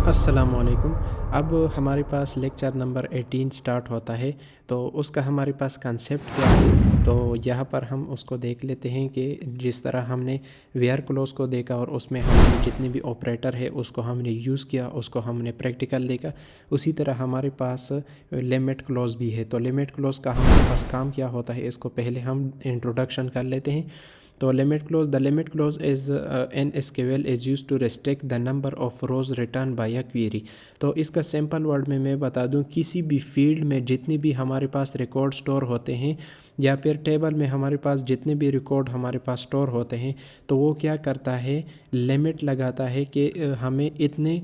अस्सलामुअलैकुम। अब हमारे पास लेक्चर नंबर 18 स्टार्ट होता है, तो उसका हमारे पास कंसेप्ट क्या है, तो यहाँ पर हम उसको देख लेते हैं कि जिस तरह हमने वेयर क्लोज को देखा और उसमें हमने जितने भी ऑपरेटर है उसको हमने यूज़ किया, उसको हमने प्रैक्टिकल देखा। उसी तरह हमारे पास लिमिट क्लोज भी है। तो लिमिट क्लोज का हमारे पास काम क्या होता है, इसको पहले हम इंट्रोडक्शन कर लेते हैं। तो the limit clause is in SQL is use to restrict the number of rows return by a query. तो इसका सिंपल वर्ड में मैं बता दूं, किसी भी फील्ड में जितने भी हमारे पास रिकॉर्ड स्टोर होते हैं या फिर टेबल में हमारे पास जितने भी रिकॉर्ड हमारे पास स्टोर होते हैं, तो वो क्या करता है, लिमिट लगाता है कि हमें इतने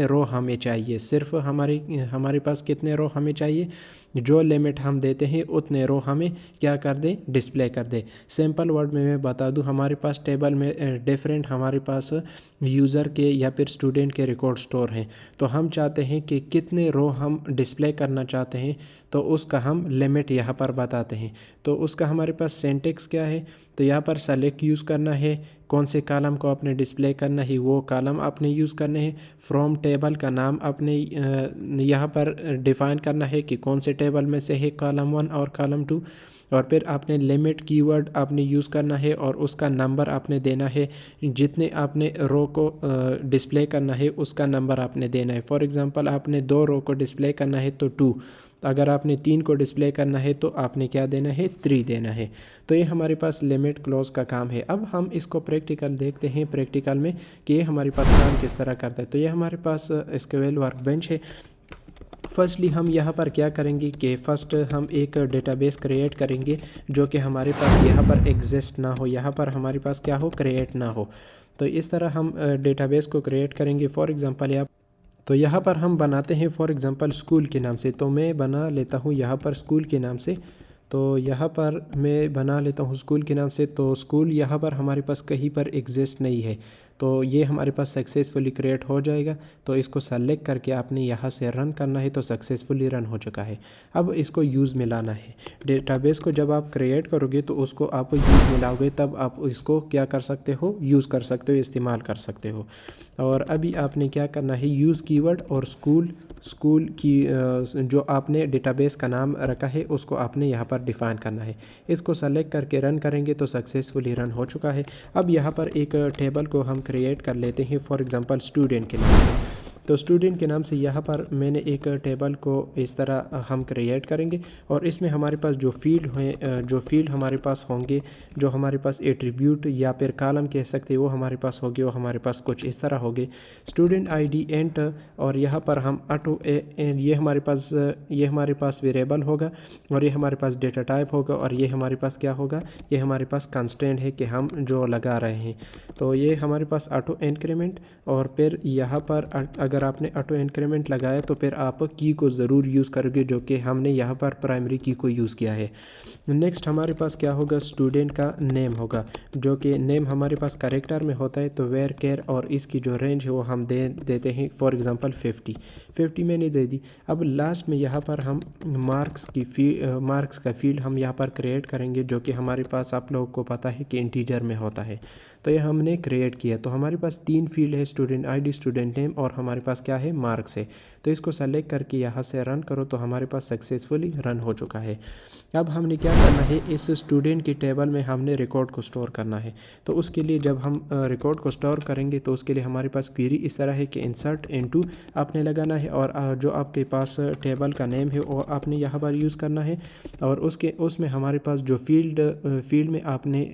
रो हमें चाहिए। सिर्फ हमारे पास कितने रो हमें चाहिए, जो लिमिट हम देते हैं उतने रो हमें क्या कर दे, डिस्प्ले कर दे। सिंपल वर्ड में मैं बता दूं, हमारे पास टेबल में डिफरेंट हमारे पास यूज़र के या फिर स्टूडेंट के रिकॉर्ड स्टोर हैं। तो हम चाहते हैं कि कितने रो हम डिस्प्ले करना चाहते हैं, तो उसका हम लिमिट यहाँ पर बताते हैं। तो उसका हमारे पास सिंटेक्स क्या है, तो यहाँ पर सेलेक्ट यूज़ करना है, कौन से कॉलम को आपने डिस्प्ले करना है वो कॉलम आपने यूज़ करने हैं। फ्रॉम टेबल का नाम आपने यहाँ पर डिफ़ाइन करना है कि कौन से टेबल में से है कॉलम 1 और कॉलम 2। और फिर आपने लिमिट कीवर्ड आपने यूज़ करना है और उसका नंबर आपने देना है। जितने आपने रो को डिस्प्ले करना है उसका नंबर आपने देना है। फॉर एग्ज़ाम्पल आपने 2 रो को डिस्प्ले करना है तो 2, अगर आपने 3 को डिस्प्ले करना है तो आपने क्या देना है, 3 देना है। तो ये हमारे पास लिमिट क्लोज का काम है। अब हम इसको प्रैक्टिकल देखते हैं, प्रैक्टिकल में कि ये हमारे पास काम किस तरह करता है। तो ये हमारे पास एसक्यूएल वर्कबेंच है। फर्स्टली हम यहाँ पर क्या करेंगे कि फ़र्स्ट हम एक डेटाबेस क्रिएट करेंगे जो कि हमारे पास यहाँ पर एग्जिस्ट ना हो, यहाँ पर हमारे पास क्या हो, क्रिएट ना हो। तो इस तरह हम डेटाबेस को क्रिएट करेंगे। फॉर एग्ज़ाम्पल यहाँ पर हम बनाते हैं फॉर एग्ज़ाम्पल स्कूल के नाम से। तो मैं बना लेता हूँ यहाँ पर स्कूल के नाम से। तो यहाँ पर मैं बना लेता हूँ स्कूल के नाम से। तो स्कूल यहाँ पर हमारे पास कहीं पर एग्जिस्ट नहीं है, तो ये हमारे पास सक्सेसफुली क्रिएट हो जाएगा। तो इसको सेलेक्ट करके आपने यहाँ से रन करना है, तो सक्सेसफुली रन हो चुका है। अब इसको यूज़ में लाना है। डेटाबेस को जब आप क्रिएट करोगे तो उसको आप यूज़ में लाओगे, तब आप इसको क्या कर सकते हो, यूज़ कर सकते हो, इस्तेमाल कर सकते हो। और अभी आपने क्या करना है, यूज़ कीवर्ड और स्कूल की जो आपने डेटाबेस का नाम रखा है उसको आपने यहाँ पर डिफ़ाइन करना है। इसको सेलेक्ट करके रन करेंगे तो सक्सेसफुली रन हो चुका है। अब यहाँ पर एक टेबल को हम क्रिएट कर लेते हैं फॉर एग्ज़ाम्पल स्टूडेंट के नाम से। तो स्टूडेंट के नाम से यहाँ पर मैंने एक टेबल को इस तरह हम क्रिएट करेंगे और इसमें हमारे पास जो फील्ड हमारे पास होंगे, जो हमारे पास एट्रीब्यूट या फिर कॉलम कह सकते हैं वो हमारे पास होंगे, वो हमारे पास कुछ इस तरह होंगे। स्टूडेंट आईडी एंटर, और यहाँ पर हम ऑटो ये हमारे पास वेरिएबल होगा और ये हमारे पास डेटा टाइप होगा और ये हमारे पास क्या होगा, ये हमारे पास कंस्ट्रेंट है कि हम जो लगा रहे हैं। तो ये हमारे पास ऑटो इंक्रीमेंट, और फिर यहाँ पर अगर आपने ऑटो इंक्रीमेंट लगाया तो फिर आप की को ज़रूर यूज़ करोगे, जो कि हमने यहाँ पर प्राइमरी की को यूज़ किया है। नेक्स्ट हमारे पास क्या होगा, स्टूडेंट का नेम होगा, जो कि नेम हमारे पास कैरेक्टर में होता है। तो वेयर केयर, और इसकी जो रेंज है वो हम देते हैं फॉर एग्ज़ाम्पल 50 मैंने दे दी। अब लास्ट में यहाँ पर हम मार्क्स का फील्ड हम यहाँ पर क्रिएट करेंगे, जो कि हमारे पास आप लोगों को पता है कि इंटीजर में होता है। तो ये हमने क्रिएट किया। तो हमारे पास 3 फील्ड है, स्टूडेंट आईडी, स्टूडेंट नेम, और हमारे पास क्या है, मार्क्स है। तो इसको सेलेक्ट करके यहाँ से रन करो तो हमारे पास सक्सेसफुली रन हो चुका है। अब हमने क्या करना है, इस स्टूडेंट की टेबल में हमने रिकॉर्ड को स्टोर करना है। तो उसके लिए जब हम रिकॉर्ड को स्टोर करेंगे तो उसके लिए हमारे पास क्वेरी इस तरह है कि इंसर्ट इनटू आपने लगाना है, और जो आपके पास टेबल का नेम है वो आपने यहाँ पर यूज़ करना है, और उसमें हमारे पास जो फील्ड में आपने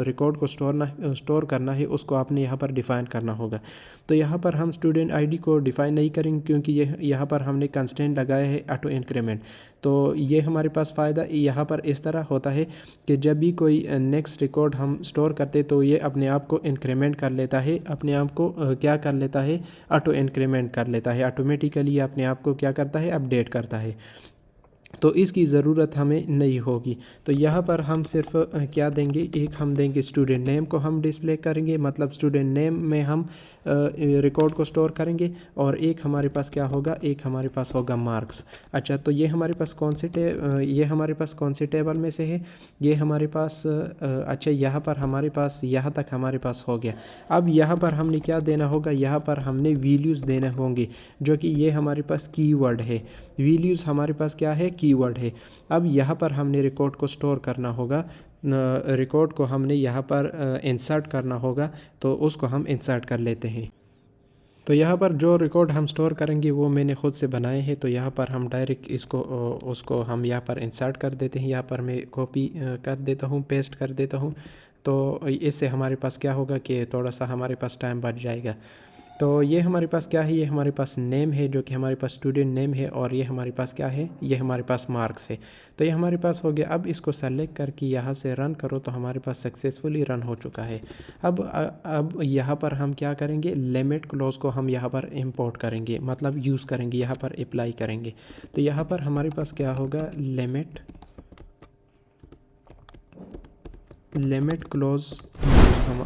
रिकॉर्ड को स्टोर करना है उसको आपने यहाँ पर डिफ़ाइन करना होगा। तो यहाँ पर हम स्टूडेंट आईडी को डिफ़ाइन नहीं करेंगे क्योंकि यहाँ पर हमने कंस्टेंट लगाया है ऑटो इंक्रीमेंट। तो ये हमारे पास फ़ायदा यहाँ पर इस तरह होता है कि जब भी कोई नेक्स्ट रिकॉर्ड हम स्टोर करते तो ये अपने आप को इंक्रीमेंट कर लेता है, अपने आप को क्या कर लेता है, ऑटो इंक्रीमेंट कर लेता है, ऑटोमेटिकली अपने आप को क्या करता है, अपडेट करता है। तो इसकी ज़रूरत हमें नहीं होगी। तो यहाँ पर हम सिर्फ क्या देंगे, एक हम देंगे स्टूडेंट नेम को हम डिस्प्ले करेंगे, मतलब स्टूडेंट नेम में हम रिकॉर्ड को स्टोर करेंगे, और एक हमारे पास क्या होगा, एक हमारे पास होगा मार्क्स। अच्छा, तो ये हमारे पास ये हमारे पास कौन से टेबल में से है, ये हमारे पास अच्छा यहाँ पर हमारे पास यहाँ तक हमारे पास हो गया। अब यहाँ पर हमने क्या देना होगा, यहाँ पर हमने वैल्यूज़ देने होंगे, जो कि ये हमारे पास कीवर्ड है। वैल्यूज़ हमारे पास क्या है, कीवर्ड है। अब यहाँ पर हमने रिकॉर्ड को स्टोर करना होगा, रिकॉर्ड को हमने यहाँ पर इंसर्ट करना होगा, तो उसको हम इंसर्ट कर लेते हैं। तो यहाँ पर जो रिकॉर्ड हम स्टोर करेंगे वो मैंने ख़ुद से बनाए हैं, तो यहाँ पर हम डायरेक्ट इसको उसको हम यहाँ पर इंसर्ट कर देते हैं। यहाँ पर मैं कॉपी कर देता हूँ, पेस्ट कर देता हूँ। तो इससे हमारे पास क्या होगा कि थोड़ा सा हमारे पास टाइम बच जाएगा। तो ये हमारे पास क्या है, ये हमारे पास नेम है, जो कि हमारे पास स्टूडेंट नेम है, और ये हमारे पास क्या है, ये हमारे पास मार्क्स है। तो ये हमारे पास हो गया। अब इसको सेलेक्ट करके यहाँ से रन करो, तो हमारे पास सक्सेसफुली रन हो चुका है। अब यहाँ पर हम क्या करेंगे, लिमिट क्लॉज को हम यहाँ पर इंपोर्ट करेंगे, मतलब यूज़ करेंगे, यहाँ पर अप्लाई करेंगे। तो यहाँ पर हमारे पास क्या होगा, लिमिट क्लोज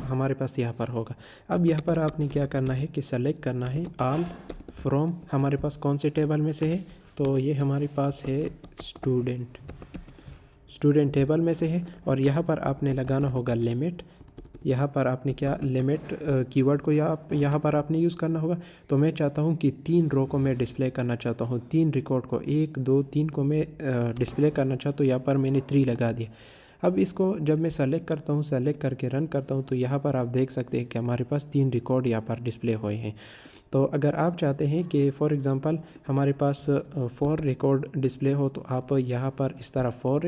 हमारे पास यहाँ पर होगा। अब यहाँ पर आपने क्या करना है कि सेलेक्ट करना है ऑल फ्रॉम, हमारे पास कौन से टेबल में से है, तो ये हमारे पास है स्टूडेंट टेबल में से है। और यहाँ पर आपने लगाना होगा लिमिट, यहाँ पर आपने क्या लिमिट कीवर्ड को यहाँ पर आपने यूज़ करना होगा। तो मैं चाहता हूँ कि 3 रो को मैं डिस्प्ले करना चाहता हूँ, 3 रिकॉर्ड को, 1 2 3 को मैं डिस्प्ले करना चाहता हूँ। यहाँ पर मैंने 3 लगा दिया। अब इसको जब मैं सेलेक्ट करता हूँ, सेलेक्ट करके रन करता हूँ, तो यहाँ पर आप देख सकते हैं कि हमारे पास 3 रिकॉर्ड यहाँ पर डिस्प्ले हुए हैं। तो अगर आप चाहते हैं कि फॉर एग्ज़ाम्पल हमारे पास 4 रिकॉर्ड डिस्प्ले हो, तो आप यहाँ पर इस तरह 4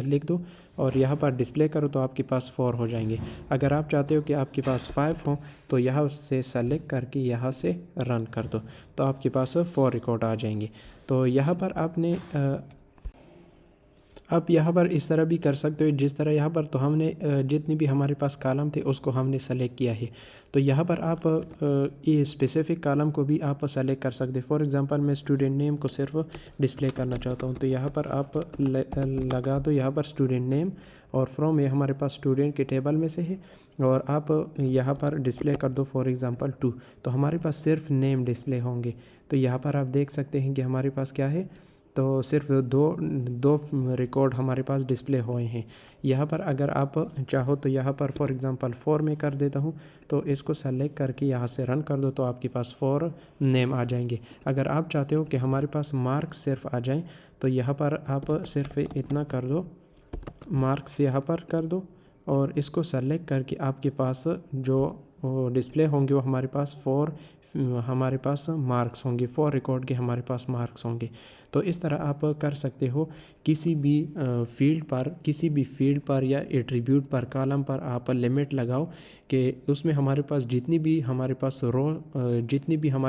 लिख दो और यहाँ पर डिस्प्ले करो, तो आपके पास 4 हो जाएंगे। अगर आप चाहते हो कि आपके पास 5 हो, तो यहाँ से सेलेक्ट करके यहाँ से रन कर दो, तो आपके पास 4 रिकॉर्ड आ जाएंगे। तो यहाँ पर आपने आप यहाँ पर इस तरह भी कर सकते हो, जिस तरह यहाँ पर तो हमने जितनी भी हमारे पास कॉलम थे उसको हमने सेलेक्ट किया है। तो यहाँ पर आप ये स्पेसिफिक कॉलम को भी आप सेलेक्ट कर सकते हैं। फॉर एग्जांपल मैं स्टूडेंट नेम को सिर्फ डिस्प्ले करना चाहता हूँ, तो यहाँ पर आप लगा दो यहाँ पर स्टूडेंट नेम, और फ्रॉम ये हमारे पास स्टूडेंट के टेबल में से है, और आप यहाँ पर डिस्प्ले कर दो फॉर एग्ज़ाम्पल 2, तो हमारे पास सिर्फ नेम डिस्प्ले होंगे। तो यहाँ पर आप देख सकते हैं कि हमारे पास क्या है, तो सिर्फ दो रिकॉर्ड हमारे पास डिस्प्ले हुए हैं। यहाँ पर अगर आप चाहो तो यहाँ पर फॉर एग्ज़ाम्पल 4 में कर देता हूँ, तो इसको सेलेक्ट करके यहाँ से रन कर दो, तो आपके पास 4 नेम आ जाएंगे। अगर आप चाहते हो कि हमारे पास मार्क्स सिर्फ आ जाएं, तो यहाँ पर आप सिर्फ इतना कर दो, मार्क्स यहाँ पर कर दो, और इसको सेलेक्ट करके आपके पास जो डिस्प्ले होंगे वो हमारे पास 4 हमारे पास मार्क्स होंगे, 4 रिकॉर्ड के हमारे पास मार्क्स होंगे। तो इस तरह आप कर सकते हो किसी भी फील्ड पर या एट्रीब्यूट पर, कॉलम पर आप लिमिट लगाओ कि उसमें हमारे पास जितनी भी हमारे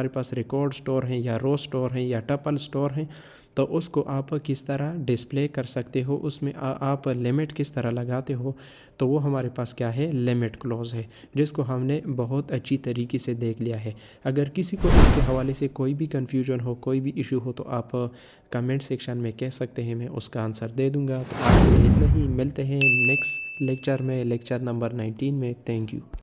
पास रिकॉर्ड स्टोर हैं या रो स्टोर हैं या टपल स्टोर हैं, तो उसको आप किस तरह डिस्प्ले कर सकते हो, उसमें आप लिमिट किस तरह लगाते हो। तो वो हमारे पास क्या है, लिमिट क्लॉज है, जिसको हमने बहुत अच्छी तरीके से देख लिया है। अगर किसी को इसके हवाले से कोई भी कन्फ्यूजन हो, कोई भी इशू हो, तो आप कमेंट सेक्शन में कह सकते हैं, मैं उसका आंसर दे दूँगा। तो आज इतना ही, मिलते हैं नेक्स्ट लेक्चर में, लेक्चर नंबर 19 में। Thank you.